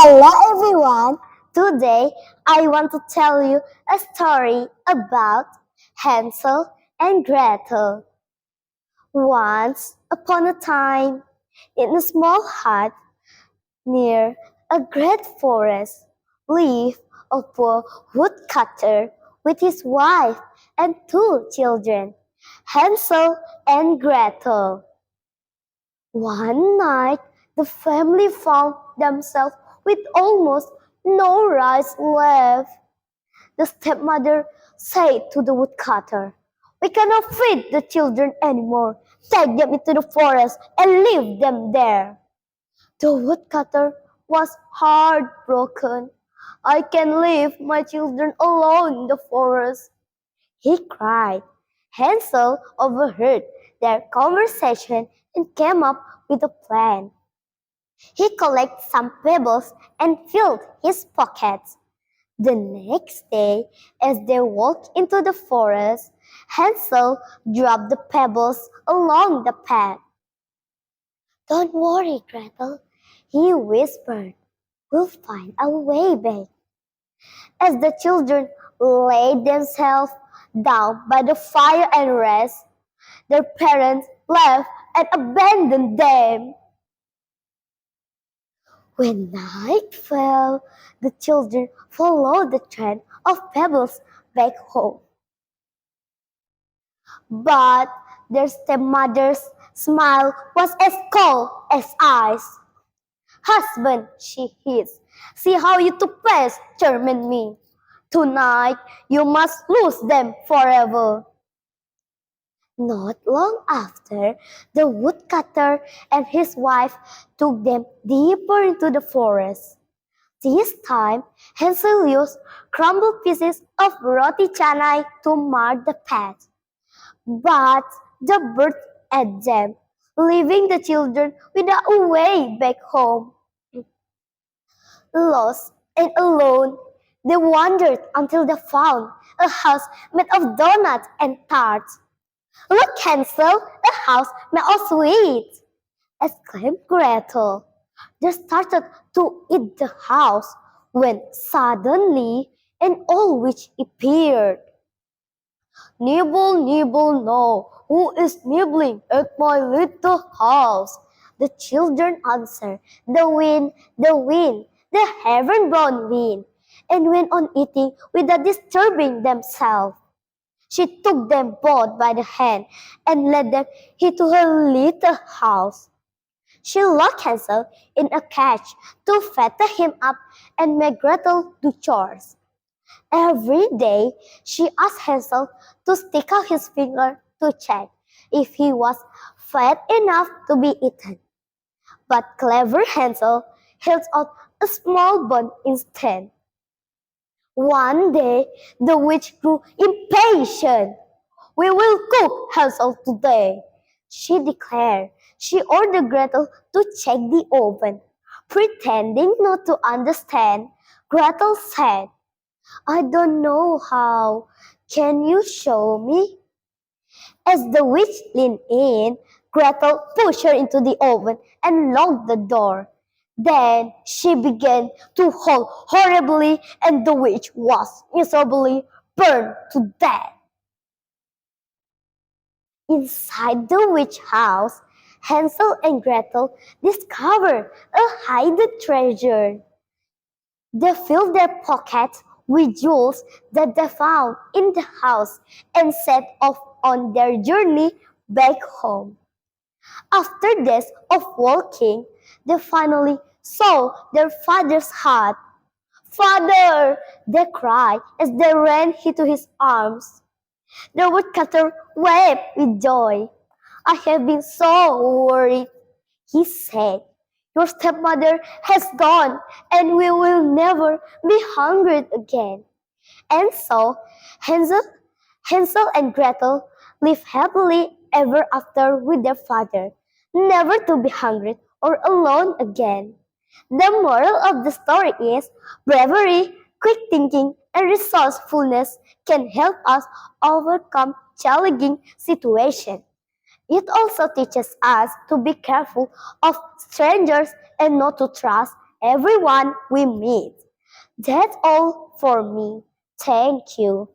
Hello everyone! Today I want to tell you a story about Hansel and Gretel. Once upon a time, in a small hut near a great forest, lived a poor woodcutter with his wife and two children, Hansel and Gretel. One night, the family found themselves with almost no rice left. The stepmother said to the woodcutter, "We cannot feed the children anymore. Take them into the forest and leave them there." The woodcutter was heartbroken. "I can leave my children alone in the forest," he cried. Hansel overheard their conversation and came up with a plan. He collected some pebbles and filled his pockets. The next day, as they walked into the forest, Hansel dropped the pebbles along the path. "Don't worry, Gretel," he whispered. "We'll find our way back." As the children laid themselves down by the fire and rest, their parents left and abandoned them. When night fell, the children followed the trend of pebbles back home. But their stepmother's smile was as cold as ice. "Husband," she hissed, "see how you two pests torment me. Tonight you must lose them forever." Not long after, the woodcutter and his wife took them deeper into the forest. This time, Hansel used crumbled pieces of roti canai to mark the path. But the birds ate them, leaving the children without a way back home. Lost and alone, they wandered until they found a house made of donuts and tarts. "Look, Hansel, a house made of sweets!" exclaimed Gretel. They started to eat the house when suddenly an old witch appeared. "Nibble, nibble, no, who is nibbling at my little house?" The children answered, the wind, the heaven-born wind," and went on eating without disturbing themselves. She took them both by the hand and led them into her little house. She locked Hansel in a cage to fatten him up and make Gretel do chores. Every day, she asked Hansel to stick out his finger to check if he was fat enough to be eaten. But clever Hansel held out a small bone instead. One day, the witch grew impatient. "We will cook Hansel today," she declared. She ordered Gretel to check the oven. Pretending not to understand, Gretel said, "I don't know how. Can you show me?" As the witch leaned in, Gretel pushed her into the oven and locked the door. Then she began to howl horribly, and the witch was miserably burned to death. Inside the witch house, Hansel and Gretel discovered a hidden treasure. They filled their pockets with jewels that they found in the house and set off on their journey back home. After days of walking, they finally saw their father's hut. "Father!" they cried as they ran into his arms. The woodcutter wept with joy. "I have been so worried," he said. "Your stepmother has gone, and we will never be hungry again." And so, Hansel, Hansel and Gretel lived happily ever after with their father, never to be hungry or alone again. The moral of the story is bravery, quick thinking, and resourcefulness can help us overcome challenging situations. It also teaches us to be careful of strangers and not to trust everyone we meet. That's all for me. Thank you.